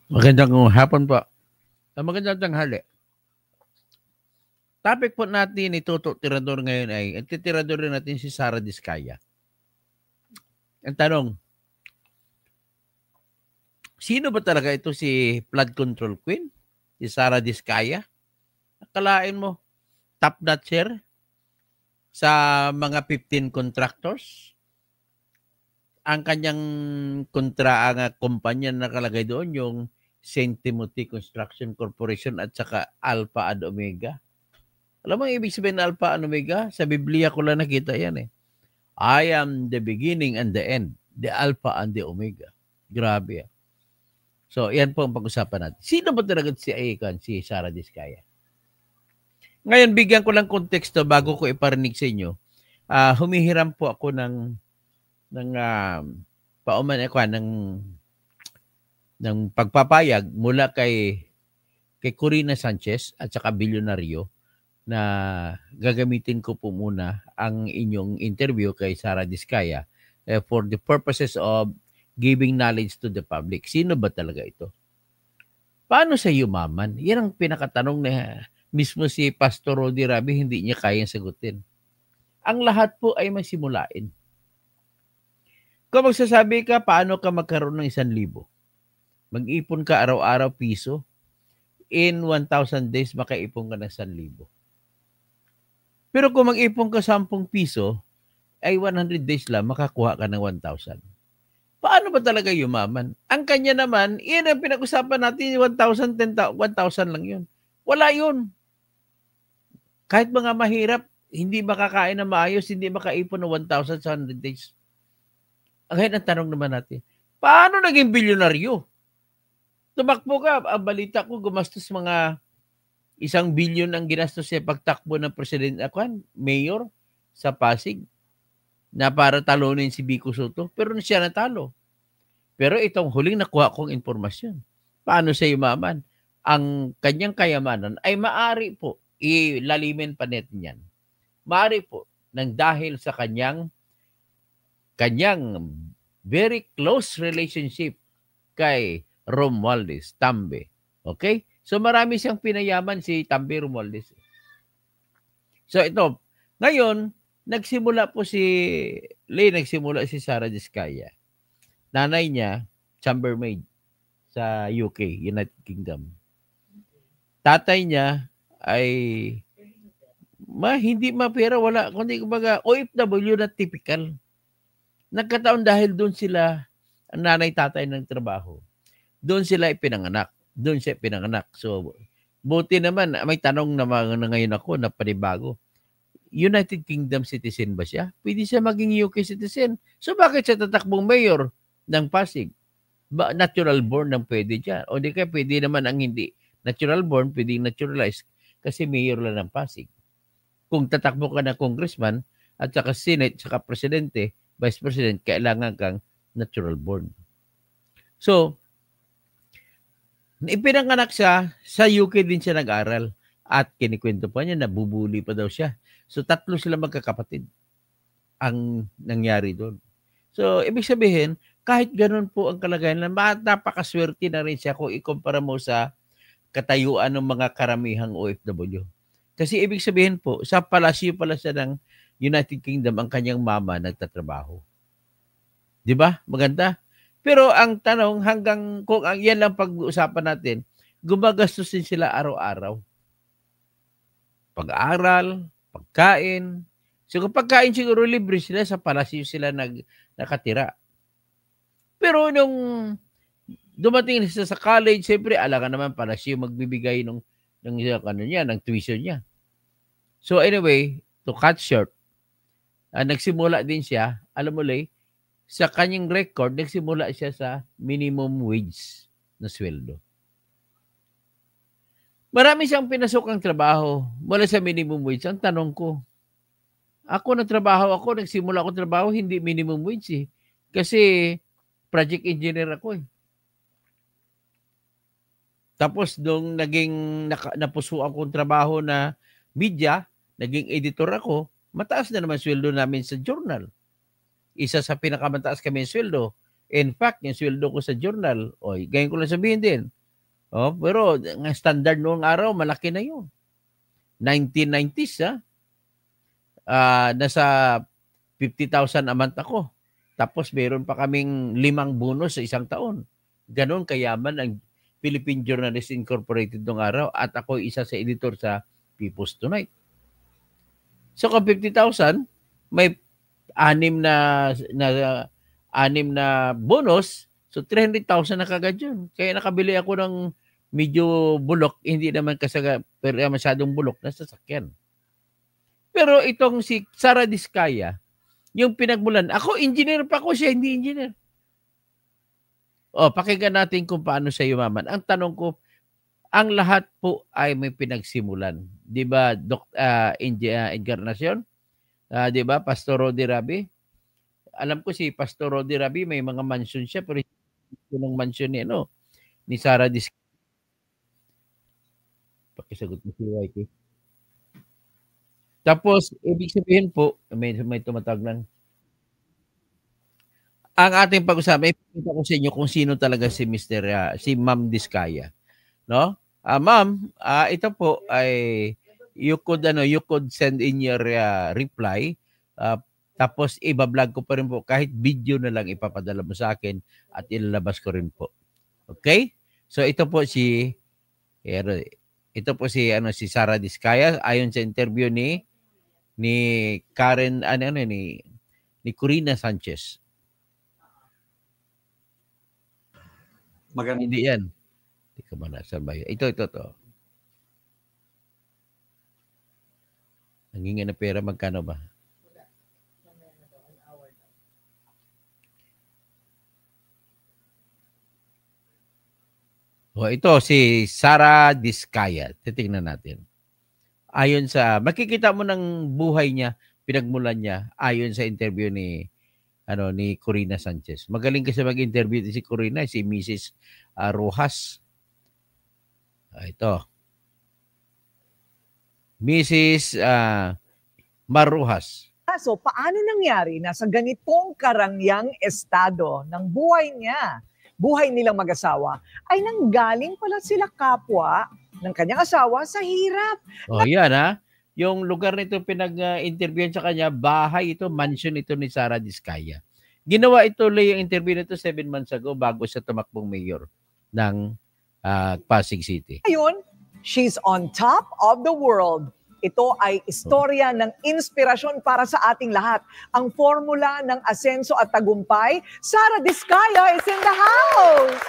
Magandang hapon po. Magandang tanghali. Topic po natin ni Toto Tirador ngayon ay, ang titirador natin si Sara Diskaya. Ang tanong, sino ba talaga ito si flood control queen? Si Sara Diskaya? Akalain mo, top notcher sa mga 15 contractors? Ang kanyang ang kumpanya na nakalagay doon, yung St. Timothy Construction Corporation at saka Alpha and Omega. Alam mo ang ibig sabihin ng Alpha and Omega? Sa Biblia ko lang nakita yan eh. I am the beginning and the end, the Alpha and the Omega. Grabe. So, yan po ang pag-usapan natin. Sino ba talaga si Sara Diskaya? Ngayon, bigyan ko lang konteksto bago ko iparinig sa inyo. Humihiram po ako ng pagpapayag mula kay Corina Sanchez at saka Bilyonaryo na gagamitin ko po muna ang inyong interview kay Sara Diskaya for the purposes of giving knowledge to the public. Sino ba talaga ito? Paano sa yumaman? Yan ang pinakatanong na mismo si Pastor Rodi Rabi hindi niya kayang sagutin. Ang lahat po ay masimulain. Kung magsasabi ka, paano ka magkaroon ng 1,000? Mag-ipon ka araw-araw piso. In 1,000 days, makaipon ka ng 1,000. Pero kung mag-ipon ka 10 piso, ay 100 days lang, makakuha ka ng 1,000. Paano ba talaga yumaman? Ang kanya naman, yan ang pinag-usapan natin, 1,000, 1,000 lang yun. Wala yun. Kahit mga mahirap, hindi makakain na maayos, hindi makaipon ng 1,000 sa 100 days. Ngayon ang tanong naman natin, paano naging bilyonaryo? Tumakbo ka, ang balita ko, gumastos mga 1 billion ang ginastos siya pagtakbo ng presidente, mayor sa Pasig na para talunin si Vico Soto. Pero siya natalo. Pero itong huling nakuha kong informasyon, paano siya yumaman? Ang kanyang kayamanan ay maari po, ilalimin pa natin yan. Maari po, nang dahil sa kanyang very close relationship kay Romualdez Tambe. Okay? So marami siyang pinayaman si Tambe Romualdez. So ito, ngayon, nagsimula si Sara Diskaya. Nanay niya, chambermaid sa UK, United Kingdom. Tatay niya ay hindi mapera, wala, kundi kumbaga OFW na typical. Nagkataon dahil doon sila, ang nanay-tatay ng trabaho, doon sila ipinanganak. Doon siya pinanganak. So, buti naman, may tanong na ngayon ako na panibago. United Kingdom citizen ba siya? Pwede siya maging UK citizen. So, bakit siya tatakbong mayor ng Pasig? Natural born ng pwede dyan. O di kaya pwede naman ang hindi natural born, pwedeng naturalized kasi mayor lang ng Pasig. Kung tatakbo ka na congressman at saka senate, saka presidente, vice president, kailangan kang natural born. So, ipinanganak siya, sa UK din siya nag-aral. At kinikwento pa niya, nabubuli pa daw siya. So, 3 sila magkakapatid ang nangyari doon. So, ibig sabihin, kahit ganun po ang kalagayan, napakaswerte na rin siya kung ikumpara mo sa katayuan ng mga karamihang OFW. Kasi ibig sabihin po, sa palasyo pala siya ng United Kingdom, ang kanyang mama nagtatrabaho. Di ba? Maganda. Pero ang tanong, hanggang kung yan lang pag-uusapan natin, gumagastos din sila araw-araw. Pag-aaral, pagkain. So kung pagkain siguro libre sila, sa palasyo sila nakatira. Pero nung dumating sila sa college, siyempre, alangan naman palasyo magbibigay ng tuition niya. So anyway, to cut short, nagsimula din siya, alam mo Lay, sa kanyang record, nagsimula siya sa minimum wage na sweldo. Marami siyang pinasokang trabaho mula sa minimum wage. Ang tanong ko, nagsimula ako trabaho, hindi minimum wage eh. Kasi project engineer ako eh. Tapos nung napuso akong trabaho na media, naging editor ako, mataas na naman sweldo namin sa journal. Isa sa pinakamataas kami sweldo. In fact, yung sweldo ko sa journal, ngayon ko lang sabihin din, Oh, pero ang standard noong araw, malaki na yun. 1990s, nasa 50,000 a month ako. Tapos meron pa kaming 5 bonus sa isang taon. Ganon kayaman ang Philippine Journalists Incorporated noong araw at ako isa sa editor sa People's Tonight. So kung 50,000, may 6 na bonus, so 300,000 na kagad yun. Kaya nakabili ako ng medyo bulok, hindi naman pero masyadong bulok na sasakyan. Pero itong si Sara Diskaya, yung pinagmulan, ako engineer pa ako, siya hindi engineer. O, pakinggan natin kung paano siya yumaman. Ang tanong ko, ang lahat po ay may pinagsimulan. Di ba, Encarnacion? Di ba, Pastor Rodi Rabi? Alam ko si Pastor Rodi Rabi, may mga mansion siya, pero ito ng mansion ni Sara Diskaya. Pakisagot mo si YK. Tapos, ibig sabihin po, may tumatawag lang. Ang ating pag-usapan, ipakita ko sa inyo kung sino talaga si si Ma'am Diskaya. No? Ma'am, ito po ay you could send in your reply. Tapos iba-vlog ko pa rin po kahit video na lang ipapadala mo sa akin at ilalabas ko rin po. Okay? So ito po si Sara Diskaya ayon sa interview ni Karen ni Corina Sanchez. Hindi yan. Hindi ka ba nasa bayan? Ito. Nangingi na pera, magkano ba? Ito si Sara Diskaya. Titingnan natin. Ayon sa, makikita mo ng buhay niya, pinagmulan niya, ayon sa interview ni Corina Sanchez. Magaling kasi mag-interview si Corina, si Mrs. Rojas. Ito. Mrs. Marujas. So, paano nangyari na sa ganitong karangyang estado ng buhay niya, buhay nilang mag-asawa, ay nanggaling pala sila kapwa ng kanyang asawa sa hirap? Yan Yung lugar nito pinag-interviewan sa kanya, bahay ito, mansion ito ni Sara Diskaya. Ginawa ito yung interview nito 7 months ago bago siya tumakbong mayor ng Pasig City. Ngayon, she's on top of the world. Ito ay istorya ng inspirasyon para sa ating lahat. Ang formula ng asenso at tagumpay, Sara Diskaya is in the house!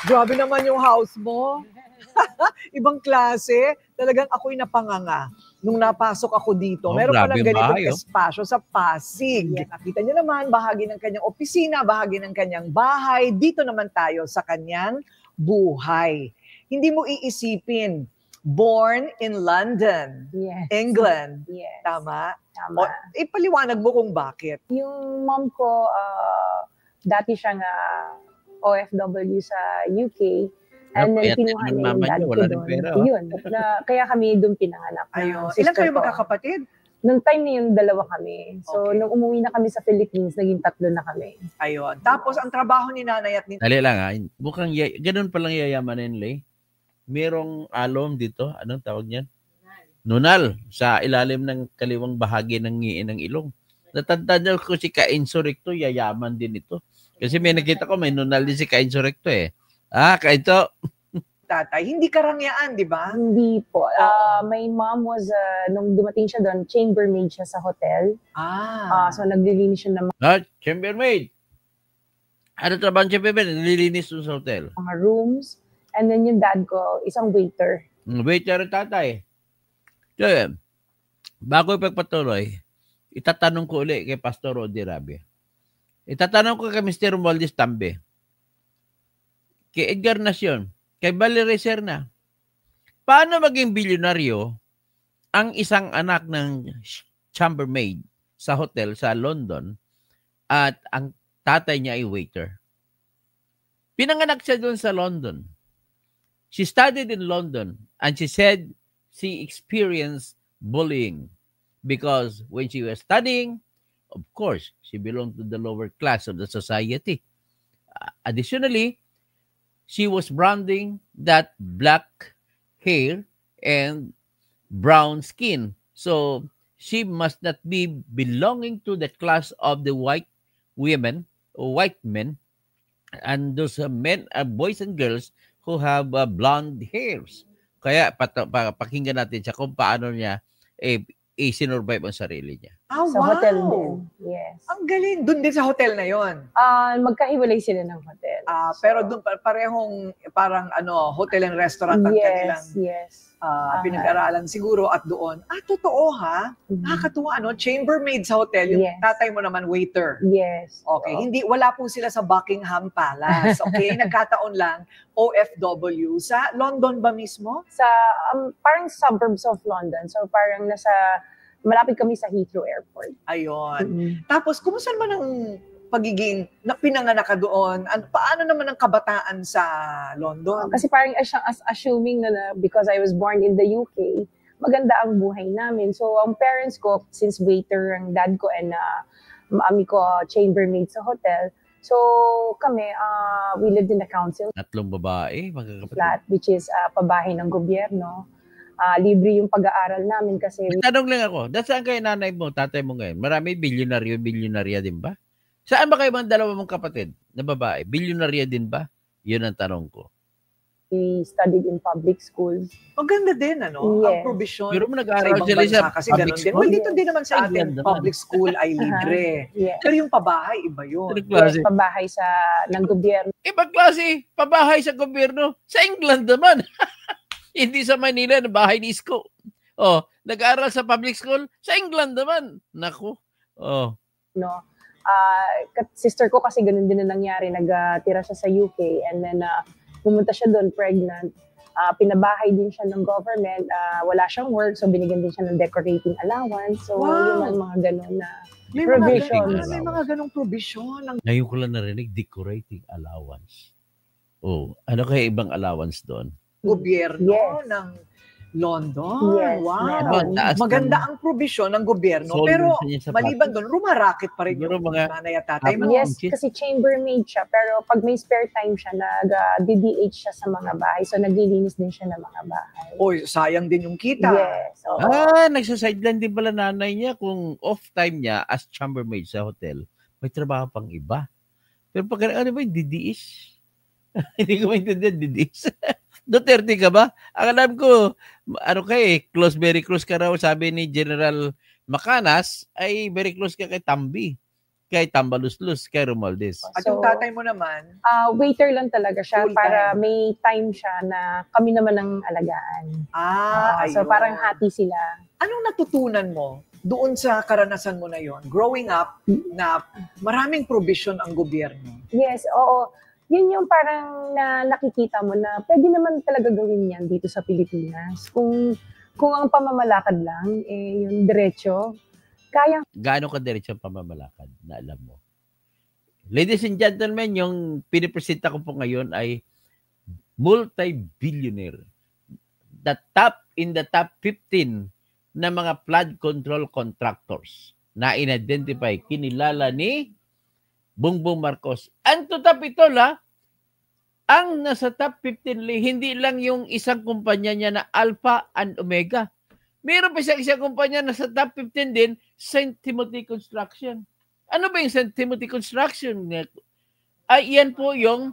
Grabe naman yung house mo. Ibang klase. Talagang ako'y napanganga nung napasok ako dito. Meron palang ganitong espasyo sa Pasig. Nakita niyo naman, bahagi ng kanyang opisina, bahagi ng kanyang bahay. Dito naman tayo sa kanyang buhay. Hindi mo iisipin, born in London, England. Yes. Tama? Tama. Ipaliwanag mo kung bakit. Yung mom ko, dati siyang OFW sa UK. And then kinuha niya yung dad ko doon. Yun. Kaya kami doon pinanganak. Ayun. Ilan kayo magkakapatid? Noong time na yun, 2 kami. So, nung umuwi na kami sa Philippines, naging 3 na kami. Ayun. Tapos, ang trabaho ni nanay at ni... Dali lang Mukhang ganun palang yayamanin, Lay. Merong alom dito. Anong tawag niyan? Nunal. Sa ilalim ng kaliwang bahagi ng ngiin ng ilong. Natandaan ko si Kainso Recto, yayaman din ito. Kasi may nakita ko, may nunal din si Kainso Recto eh. Kaito. Tatay, hindi karangyaan, di ba? Hindi po. My mom was, nung dumating siya doon, chambermaid siya sa hotel. So, naglilinis siya ng chambermaid. Ano trabaho chambermaid? Naglilinis doon sa hotel. Mga rooms. And then yung dad ko, isang waiter. Waiter tatay. So, bago ipagpatuloy, itatanong ko ulit kay Pastor Rodi Rabi. Itatanong ko kay Mr. Romualdez Tambe. Kay Edgar Nacion, kay Valerie Serna, paano maging bilyonaryo ang isang anak ng chambermaid sa hotel sa London at ang tatay niya ay waiter? Pinanganak siya doon sa London. She studied in London and she said she experienced bullying because when she was studying, of course, she belonged to the lower class of the society. Additionally, she was branding that black hair and brown skin. So she must not be belonging to the class of the white women or white men and those men, boys and girls who have blonde hairs. Kaya pakinggan natin siya kung paano niya i-survive ang sarili niya. Sa hotel din. Yes. Ang galing. Doon din sa hotel na yon. Magkahiwalay sila ng hotel. Pero doon parehong parang hotel and restaurant ang kanilang pinag-aralan siguro at doon. Totoo ha? Nakakatuwa, chambermaid sa hotel. Yung tatay mo naman waiter. Yes. Okay. Wala po sila sa Buckingham Palace. Okay. Nagkataon lang OFW sa London ba mismo? Sa parang suburbs of London. So parang malapit kami sa Heathrow Airport. Ayun. Tapos, kumusta naman ang pagiging pinanganak ka doon? Paano naman ang kabataan sa London? Kasi parang assuming na because I was born in the UK, maganda ang buhay namin. So, ang parents ko, since waiter ang dad ko and mami ko chambermaid sa hotel, so kami, we lived in the council. 3 babae, magkakapatid. Flat, which is pabahay ng gobyerno. Libre yung pag-aaral namin kasi... Tanong lang ako, saan kayo nanay mo, tatay mo ngayon? Marami bilyonarya din ba? Saan ba kayo mga dalawa mong kapatid na babae? Bilyonarya din ba? Yun ang tanong ko. We studied in public schools. Maganda din, Yes. Ang provision Pero mo sa nag-aaral ibang sila bansa sa kasi public ganun din. school. Well, dito din naman sa atin, England public school ay libre. Yes. Pero yung pabahay, iba yun. Yes, pabahay ng gobyerno. Ibang klase, pabahay sa gobyerno. Sa England naman. Hindi sa Manila, na bahay ni Isko. Nag-aaral sa public school. Sa England naman. Naku. Sister ko kasi ganun din na nangyari. Nagtira siya sa UK and then pumunta siya doon pregnant. Pinabahay din siya ng government. Wala siyang work, so binigyan din siya ng decorating allowance. So, yun ang mga ganun na provision. May mga ganung provision. Ngayon ko lang narinig, decorating allowance. Ano kaya ibang allowance doon? Gobyerno ng London. Yes. Wow. Maganda ang provision ng gobyerno. Pero maliban doon, rumarakit pa rin yung nanay at tatay mo. Yes, kasi chambermaid siya. Pero pag may spare time siya, nag-DDH siya sa mga bahay. So, naglilinis din siya ng mga bahay. Sayang din yung kita. Yes. Nagsasideline din pala nanay niya kung off time niya as chambermaid sa hotel. May trabaho pang iba. Pero pag ano ba yung DDH? Hindi ko maintindihan, DDH. Duterte ka ba? Ang alam ko, very close ka raw, sabi ni General Macanas, ay very close ka kay Tambi, kay Tambaluslus, kay Romualdez. At yung tatay mo naman? Waiter lang talaga siya para time. may time siya na kami naman ang alagaan. So parang hati sila. Anong natutunan mo doon sa karanasan mo na yon, growing up, na maraming provision ang gobyerno? Yes, oo. Yun yung parang nakikita mo na pwede naman talaga gawin yan dito sa Pilipinas. Kung ang pamamalakad lang, yung diretso, kaya. Gaano ka diretso ang pamamalakad na alam mo? Ladies and gentlemen, yung pinipresenta ko po ngayon ay multi-billionaire. In the top 15 na mga flood control contractors na in-identify, kinilala ni Bongbong Marcos. Ang top ito ang nasa top 15, hindi lang yung isang kumpanya niya na Alpha and Omega. Meron pa isang kumpanya na sa top 15 din, St. Timothy Construction. Ano ba yung St. Timothy Construction? Yan po yung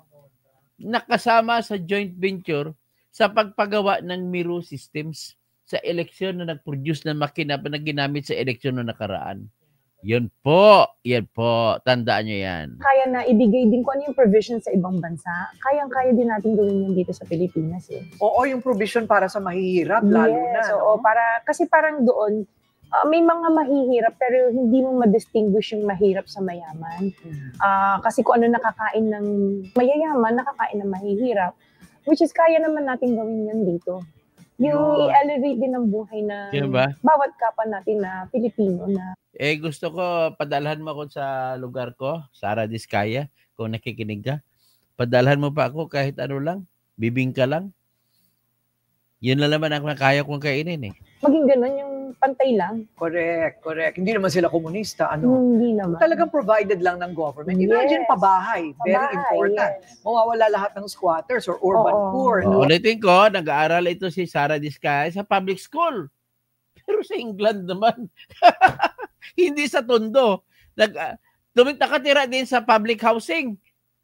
nakasama sa joint venture sa pagpagawa ng Miro Systems sa eleksyon na nag-produce ng makina na ginamit sa eleksyon na nakaraan. Yan po. Tandaan nyo yan. Kaya na ibigay din ko ano yung provision sa ibang bansa. Kayang-kaya din natin gawin yun dito sa Pilipinas. Oo, yung provision para sa mahihirap, lalo na. So, kasi parang doon, may mga mahihirap pero hindi mo ma-distinguish yung mahirap sa mayaman. Kasi kung ano nakakain ng mayayaman, nakakain ng mahihirap. Which is kaya naman natin gawin yan dito. Yung i-elevate din ang buhay na bawat kapwa natin na Pilipino na. Gusto ko, padalhan mo ako sa lugar ko, Sara Diskaya, kung nakikinig ka. Padalhan mo pa ako kahit ano lang, bibingka lang. Yun na naman ang kaya kong kainin Maging ganun yung pantay lang. Correct. Hindi naman sila komunista, ano? Hindi naman. Talagang provided lang ng government. Imagine, pabahay. Very important. Yes. Mawawala lahat ng squatters or urban poor. No? Ulitin ko, nag-aaral ito si Sara Diskaya sa public school. Pero sa England naman, hindi sa Tondo. Nakatira din sa public housing.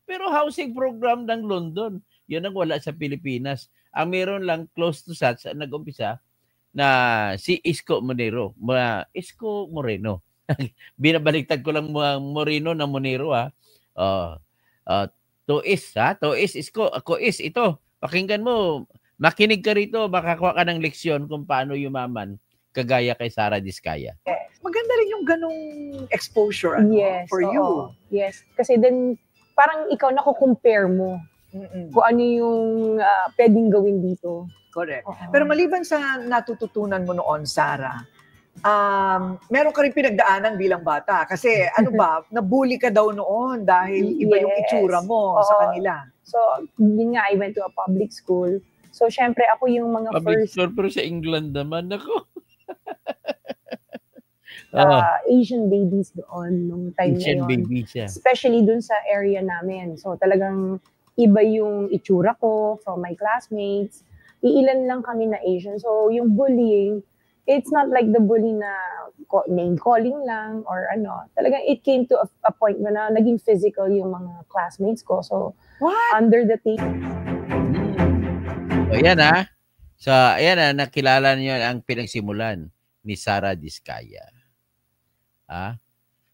Pero housing program ng London, yun ang wala sa Pilipinas. Ang meron lang close to such, nag-umpisa, na si Isko Moreno. Binabaliktad ko lang Moreno na Monero, ha. Tois, Isko. Ako ito. Pakinggan mo. Makinig ka rito, makakuha ka ng leksyon kung paano yumaman kagaya kay Sara Diskaya. Maganda rin yung ganong exposure for you. Yes. Kasi then, parang ikaw nakukompare mo kung ano yung pwedeng gawin dito. Correct. Pero maliban sa natututunan mo noon, Sara, meron ka rin pinagdaanan bilang bata. Kasi nabully ka daw noon dahil iba yung itsura mo sa kanila. So, yun nga, I went to a public school. So, syempre, ako yung mga public school, pero sa England naman, ako. Asian babies doon nung time Asian na yun. babies, yeah. Especially dun sa area namin. So, talagang iba yung itsura ko from my classmates. Iilan lang kami na Asian. So, yung bullying, it's not like the bully na name calling lang or ano. Talagang it came to a point na naging physical yung mga classmates ko. So, under the table. So, ayan So, ayan nakilala niyo ang pinagsimulan ni Sara Diskaya.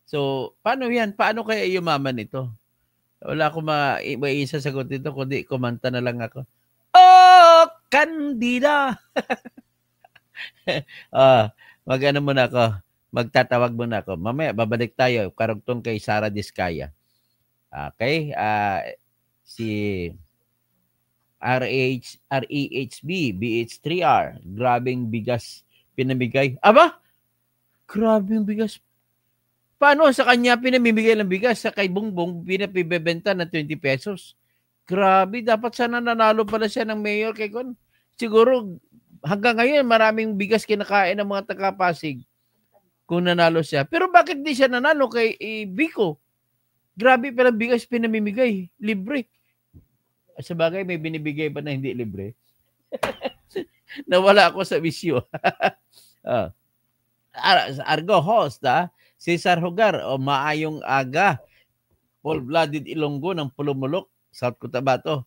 So, paano yan? Paano kaya yumaman ito? Wala akong maisasagot dito, kundi kumanta na lang ako. Oh, Kandida! Mag-ano muna ako. Magtatawag muna ako. Mamaya, babalik tayo. Karugtong kay Sara Diskaya. Okay? Si REHB, BH3R. Grabing bigas pinamigay. Aba! Grabing bigas. Paano sa kanya pinamimigay ng bigas? Sa kay Bongbong, pinapibebenta ng 20 pesos. Grabe, dapat sana nanalo pala siya ng mayor kay Kon. Siguro, hanggang ngayon, maraming bigas kinakain ng mga taga-Pasig kung nanalo siya. Pero bakit di siya nanalo kay Vico? Grabe pala bigas pinamimigay. Libre. Sa bagay, may binibigay ba na hindi libre? Nawala ako sa bisyo. Argo host, Cesar Hugar, o maayong aga. Full-blooded Ilonggo ng Pulumulok, South Cotabato.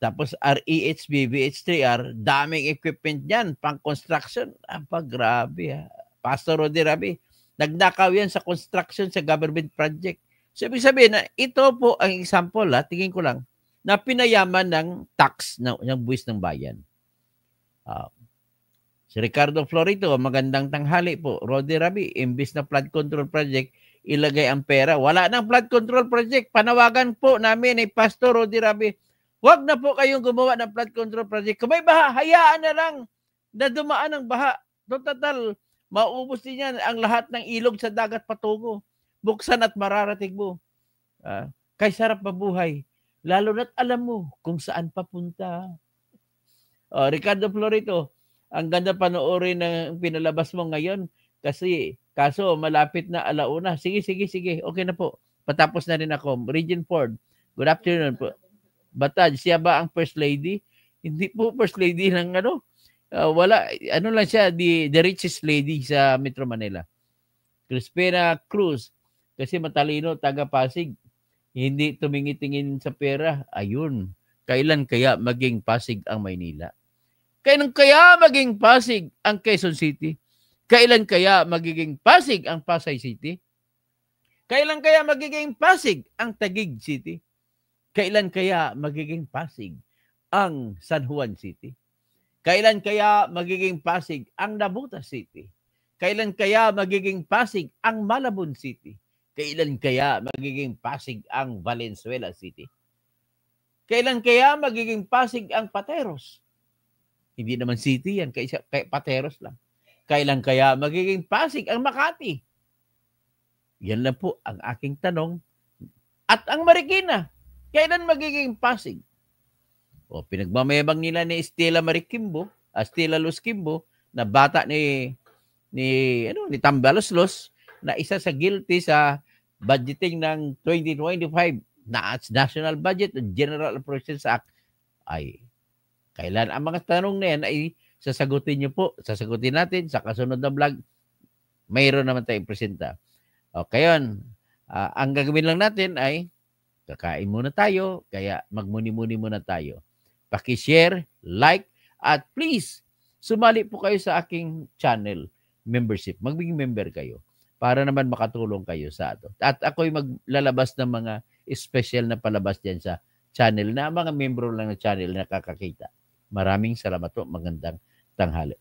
Tapos REHB, BH3R, daming equipment yan, pang construction. Grabe. Pastor Rodi Rabi, nagnakaw yan sa construction sa government project. So, ibig sabihin na ito po ang example, tingin ko lang, na pinayaman ng tax ng buwis ng bayan. Si Ricardo Florito, magandang tanghali po. Rodi Rabi, imbis na flood control project, ilagay ang pera. Wala nang flood control project. Panawagan po namin Pastor Rodi Rabi, huwag na po kayong gumawa ng flood control project. Kung may baha, hayaan na lang na dumaan ang baha. Total, maubos din yan ang lahat ng ilog sa dagat patungo. Buksan at mararating mo. Kay sarap mabuhay. Lalo na't alam mo kung saan papunta. Ricardo Florito, ang ganda panoorin ng pinalabas mo ngayon kaso malapit na alauna. Sige. Okay na po. Patapos na rin ako. Regine Ford, good afternoon po. Batad, siya ba ang First Lady? Hindi po First Lady ng wala. Ano lang siya, the richest lady sa Metro Manila. Crispina Cruz, kasi matalino, taga Pasig. Hindi tumingi-tingin sa pera. Ayun. Kailan kaya maging Pasig ang Maynila? Kailan kaya maging Pasig ang Quezon City? Kailan kaya magiging Pasig ang Pasay City? Kailan kaya magiging Pasig ang Taguig City? Kailan kaya magiging Pasig ang San Juan City? Kailan kaya magiging Pasig ang Navotas City? Kailan kaya magiging Pasig ang Malabon City? Kailan kaya magiging Pasig ang Valenzuela City? Kailan kaya magiging Pasig ang Pateros? Hindi naman city yan, kay Pateros lang. Kailan kaya magiging Pasig ang Makati? Yan lang po ang aking tanong. At ang Marikina, kailan magiging Pasig? Pinagmamayabang nila ni Stella Luz Kimbo, na bata ni Tambaloslos na isa sa guilty sa budgeting ng 2025 na National Budget and General Appropriations Act, ay kailan ang mga tanong na yan ay sasagutin niyo po, sasagutin natin sa kasunod na vlog. Mayroon naman tayong presenta. Okay, yun. Ang gagawin lang natin ay kakain muna tayo, kaya magmuni-muni muna tayo. Paki-share, like, at please, sumali po kayo sa aking channel membership. Magbiging member kayo para naman makatulong kayo sa ato. At ako'y maglalabas ng mga special na palabas diyan sa channel na mga membro lang ng channel na nakakakita. Maraming salamat po. Magandang tanghali.